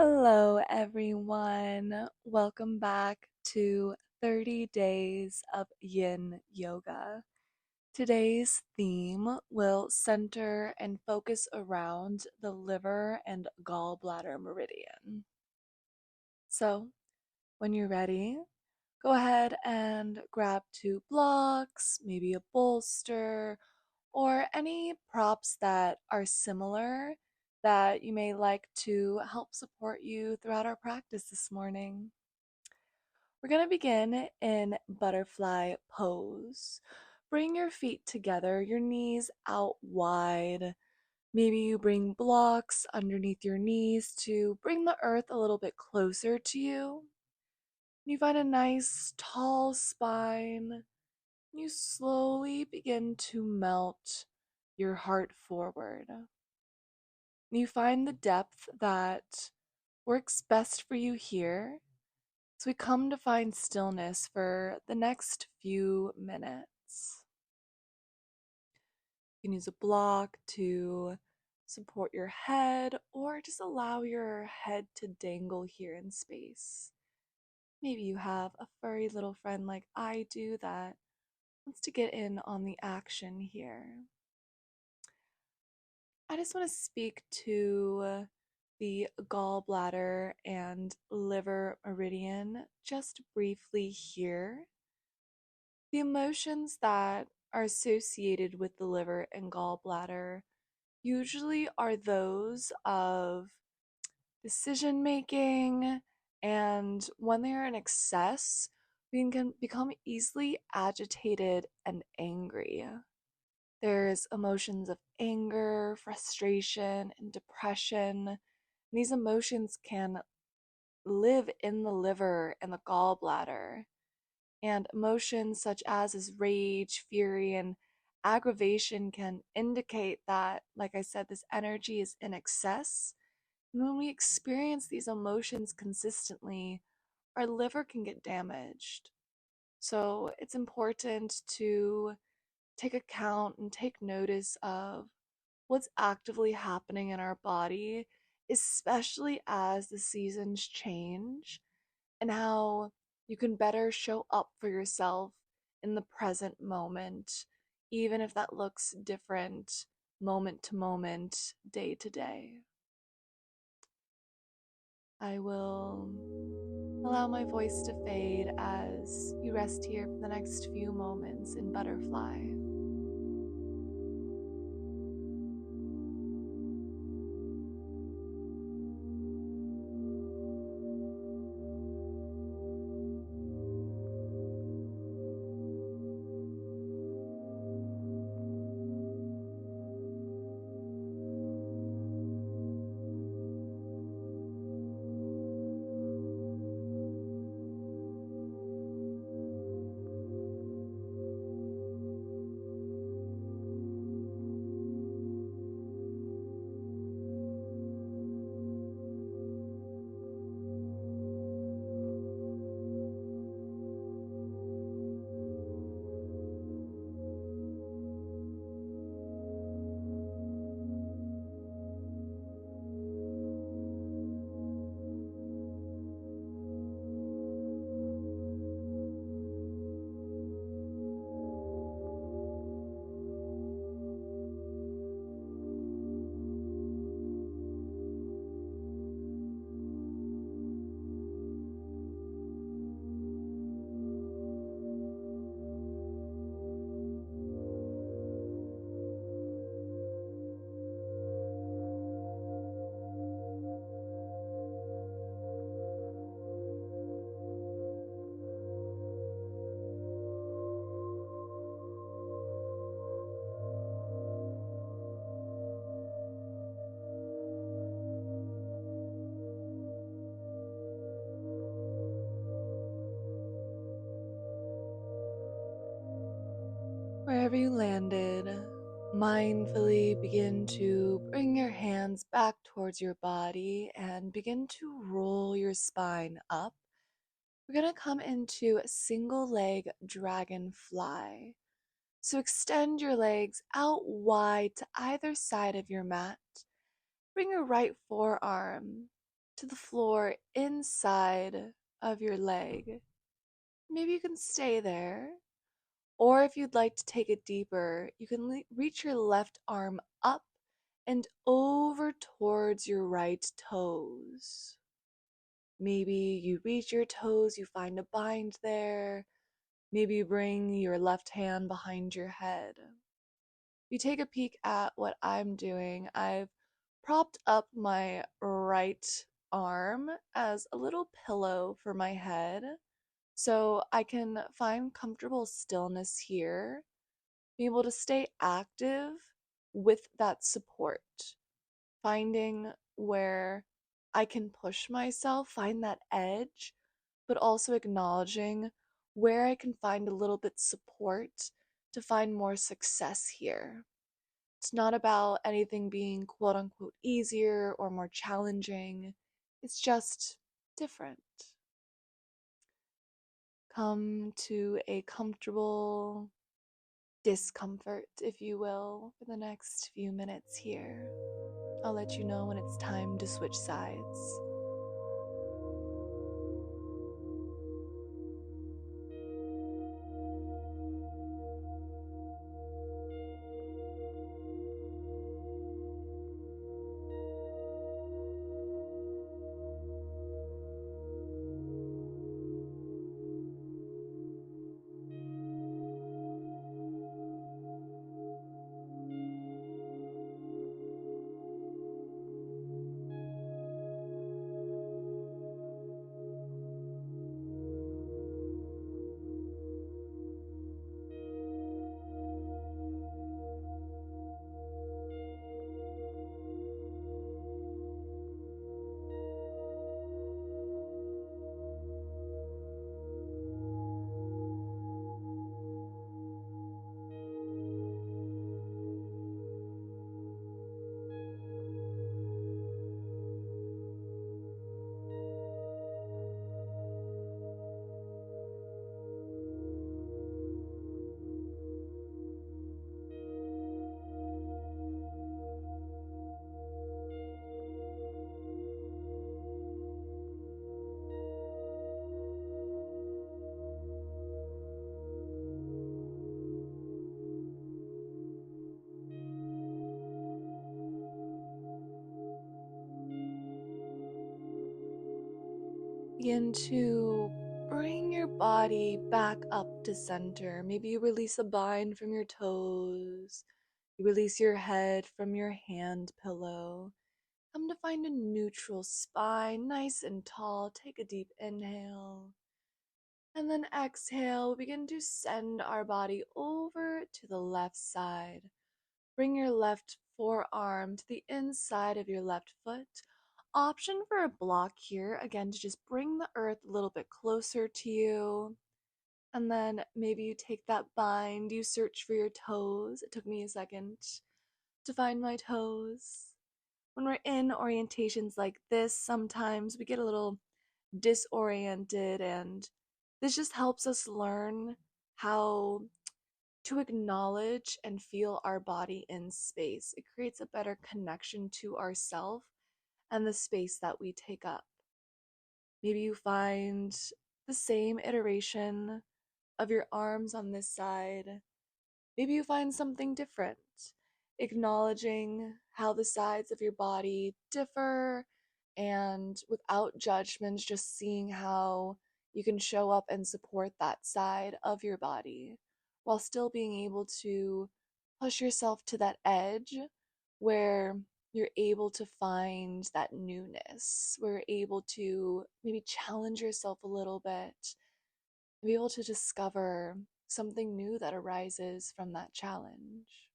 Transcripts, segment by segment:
Hello, everyone. Welcome back to 30 Days of Yin Yoga. Today's theme will center and focus around the liver and gallbladder meridian. So, when you're ready, go ahead and grab two blocks, maybe a bolster, or any props that are similar that you may like to help support you throughout our practice this morning. We're going to begin in butterfly pose. Bring your feet together, your knees out wide. Maybe you bring blocks underneath your knees to bring the earth a little bit closer to you. You find a nice tall spine. You slowly begin to melt your heart forward. You find the depth that works best for you here. So we come to find stillness for the next few minutes. You can use a block to support your head or just allow your head to dangle here in space. Maybe you have a furry little friend like I do that wants to get in on the action here. I just want to speak to the gallbladder and liver meridian just briefly here. The emotions that are associated with the liver and gallbladder usually are those of decision making, and when they are in excess, we can become easily agitated and angry. There's emotions of anger, frustration, and depression. And these emotions can live in the liver and the gallbladder. And emotions such as rage, fury, and aggravation can indicate that, like I said, this energy is in excess. And when we experience these emotions consistently, our liver can get damaged. So it's important to take account and take notice of what's actively happening in our body, especially as the seasons change, and how you can better show up for yourself in the present moment, even if that looks different moment to moment, day to day. I will allow my voice to fade as you rest here for the next few moments in butterfly. Wherever you landed, mindfully begin to bring your hands back towards your body and begin to roll your spine up. We're going to come into a single leg dragonfly. So extend your legs out wide to either side of your mat. Bring your right forearm to the floor inside of your leg. Maybe you can stay there. Or if you'd like to take it deeper, you can reach your left arm up and over towards your right toes. Maybe you reach your toes, you find a bind there. Maybe you bring your left hand behind your head. If you take a peek at what I'm doing, I've propped up my right arm as a little pillow for my head so I can find comfortable stillness here, be able to stay active with that support, finding where I can push myself, find that edge, but also acknowledging where I can find a little bit support to find more success here. It's not about anything being quote unquote easier or more challenging. It's just different. Come to a comfortable discomfort, if you will, for the next few minutes here. I'll let you know when it's time to switch sides. Begin to bring your body back up to center. Maybe you release a bind from your toes. You release your head from your hand pillow. Come to find a neutral spine, nice and tall. Take a deep inhale. And then exhale. We begin to send our body over to the left side. Bring your left forearm to the inside of your left foot. Option for a block here, again, to just bring the earth a little bit closer to you. And then maybe you take that bind, you search for your toes. It took me a second to find my toes. When we're in orientations like this, sometimes we get a little disoriented, and this just helps us learn how to acknowledge and feel our body in space. It creates a better connection to ourself and the space that we take up. Maybe you find the same iteration of your arms on this side. Maybe you find something different, acknowledging how the sides of your body differ and without judgment, just seeing how you can show up and support that side of your body while still being able to push yourself to that edge where you're able to find that newness, where you're able to maybe challenge yourself a little bit, and be able to discover something new that arises from that challenge.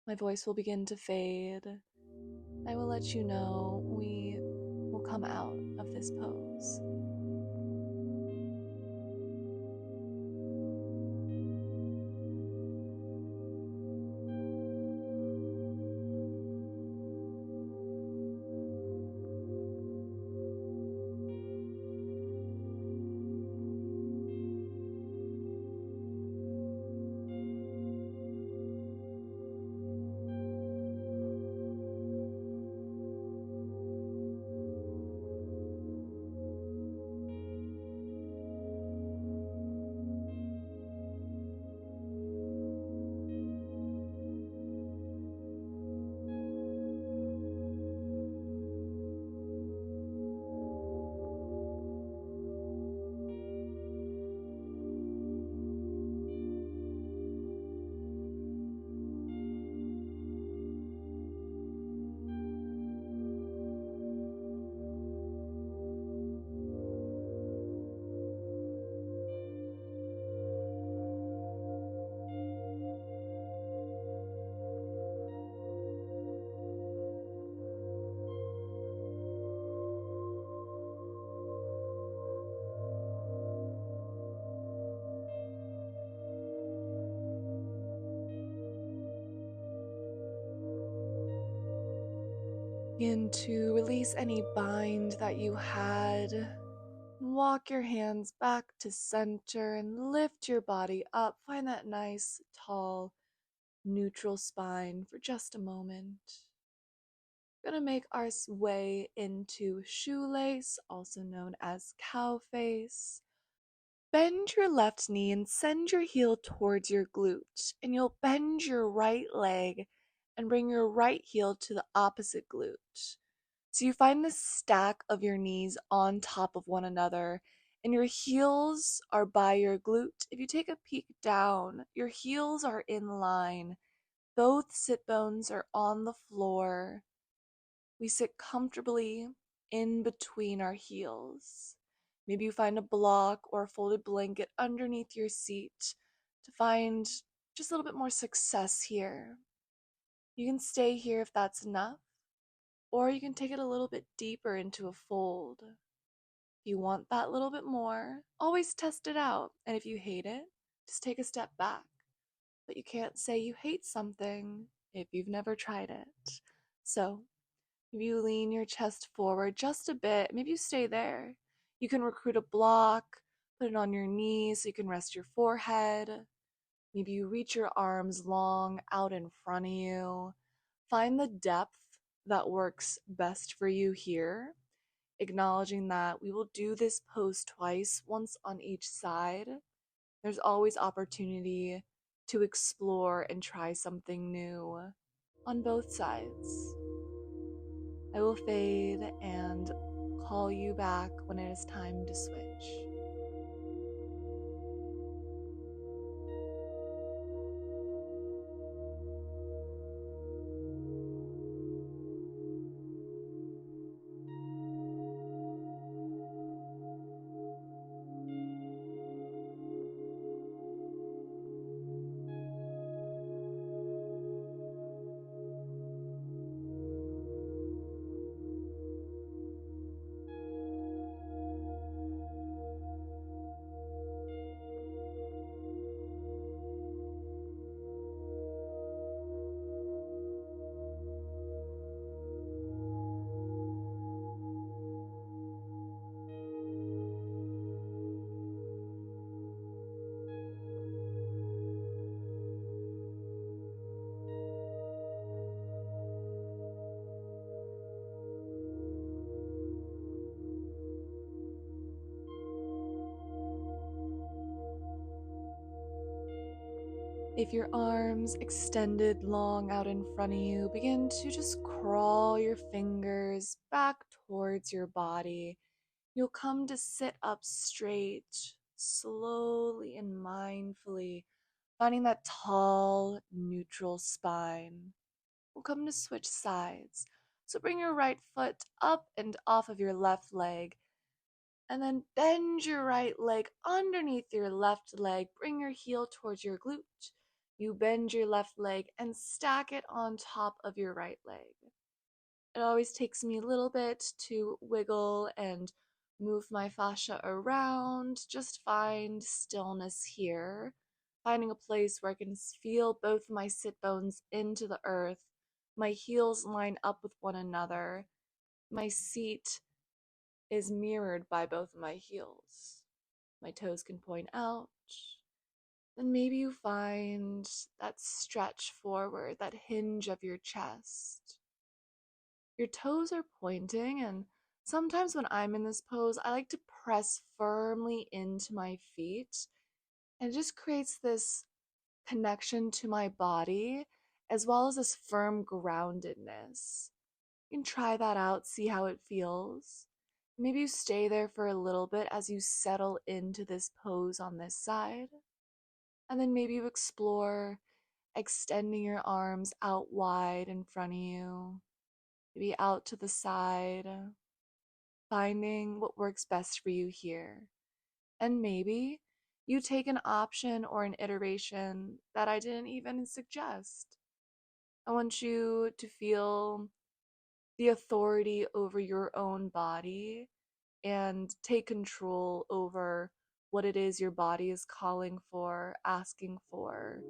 My voice will begin to fade. I will let you know we will come out of this pose. Begin to release any bind that you had. Walk your hands back to center and lift your body up. Find that nice, tall, neutral spine for just a moment. We're gonna make our way into shoelace, also known as cow face. Bend your left knee and send your heel towards your glute, and you'll bend your right leg and bring your right heel to the opposite glute. So you find the stack of your knees on top of one another, and your heels are by your glute. If you take a peek down, your heels are in line. Both sit bones are on the floor. We sit comfortably in between our heels. Maybe you find a block or a folded blanket underneath your seat to find just a little bit more success here. You can stay here if that's enough, or you can take it a little bit deeper into a fold. If you want that little bit more, always test it out. And if you hate it, just take a step back. But you can't say you hate something if you've never tried it. So, if you lean your chest forward just a bit, maybe you stay there. You can recruit a block, put it on your knees so you can rest your forehead. Maybe you reach your arms long out in front of you. Find the depth that works best for you here, acknowledging that we will do this pose twice, once on each side. There's always opportunity to explore and try something new on both sides. I will fade and call you back when it is time to switch. If your arms extended long out in front of you, begin to just crawl your fingers back towards your body. You'll come to sit up straight, slowly and mindfully, finding that tall, neutral spine. We'll come to switch sides. So bring your right foot up and off of your left leg, and then bend your right leg underneath your left leg. Bring your heel towards your glute. You bend your left leg and stack it on top of your right leg. It always takes me a little bit to wiggle and move my fascia around. Just find stillness here. Finding a place where I can feel both my sit bones into the earth. My heels line up with one another. My seat is mirrored by both of my heels. My toes can point out. Then maybe you find that stretch forward, that hinge of your chest. Your toes are pointing, and sometimes when I'm in this pose, I like to press firmly into my feet, and it just creates this connection to my body as well as this firm groundedness. You can try that out, see how it feels. Maybe you stay there for a little bit as you settle into this pose on this side. And then maybe you explore extending your arms out wide in front of you, maybe out to the side, finding what works best for you here. And maybe you take an option or an iteration that I didn't even suggest. I want you to feel the authority over your own body and take control over what it is your body is calling for, asking for,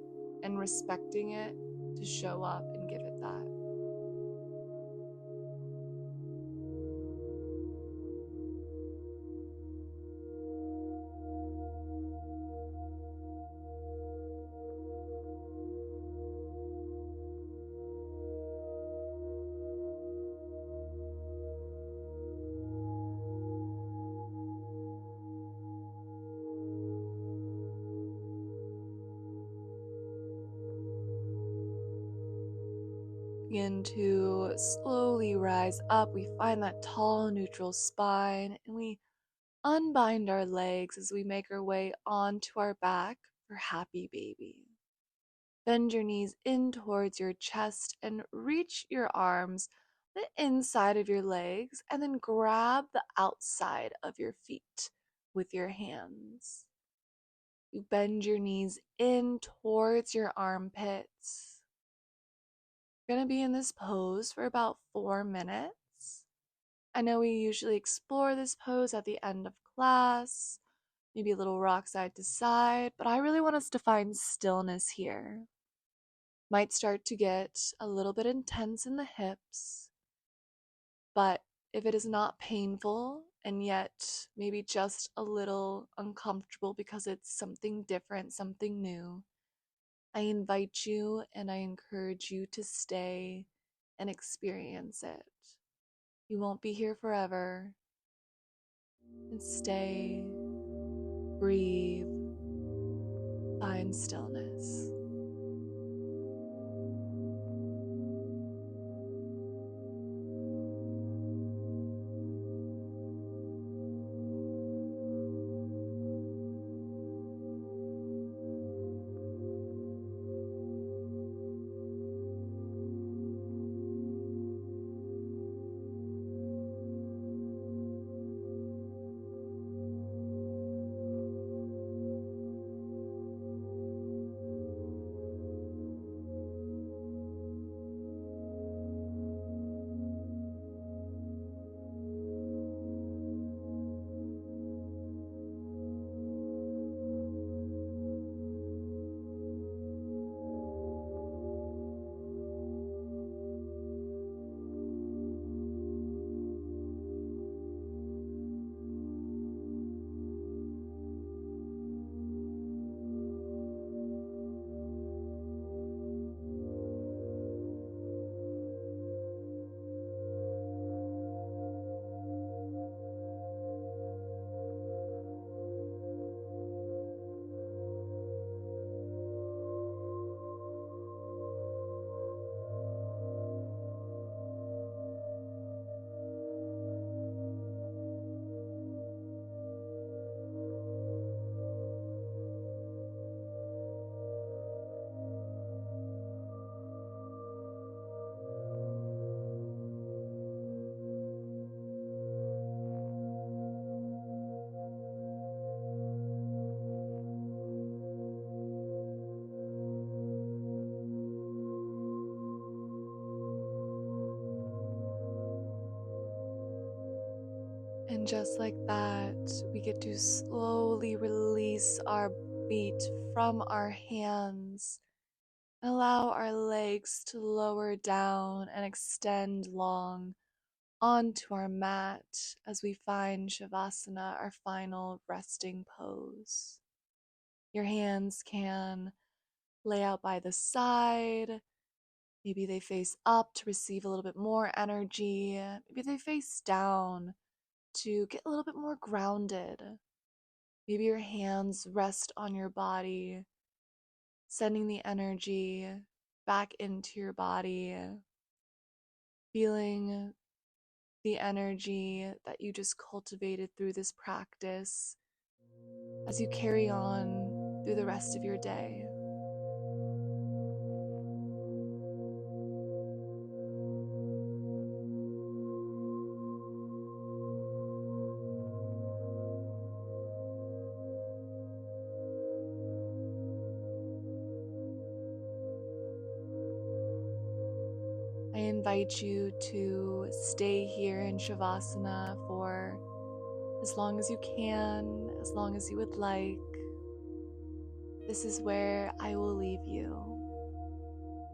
and respecting it to show up and give it that. Begin to slowly rise up. We find that tall, neutral spine, and we unbind our legs as we make our way onto our back for happy baby. Bend your knees in towards your chest and reach your arms the inside of your legs, and then grab the outside of your feet with your hands. You bend your knees in towards your armpits. You're going to be in this pose for about 4 minutes. I know we usually explore this pose at the end of class, maybe a little rock side to side, but I really want us to find stillness here. Might start to get a little bit intense in the hips, but if it is not painful and yet maybe just a little uncomfortable because it's something different, something new, I invite you and I encourage you to stay and experience it. You won't be here forever. And stay, breathe, find stillness. And just like that, we get to slowly release our feet from our hands and allow our legs to lower down and extend long onto our mat as we find Shavasana, our final resting pose. Your hands can lay out by the side. Maybe they face up to receive a little bit more energy. Maybe they face down to get a little bit more grounded. Maybe your hands rest on your body, sending the energy back into your body, feeling the energy that you just cultivated through this practice as you carry on through the rest of your day. I invite you to stay here in Shavasana for as long as you can, as long as you would like. This is where I will leave you.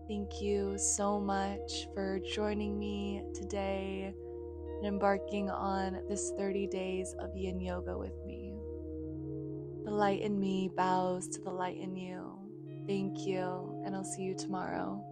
Thank you so much for joining me today and embarking on this 30 days of Yin Yoga with me. The light in me bows to the light in you. Thank you, and I'll see you tomorrow.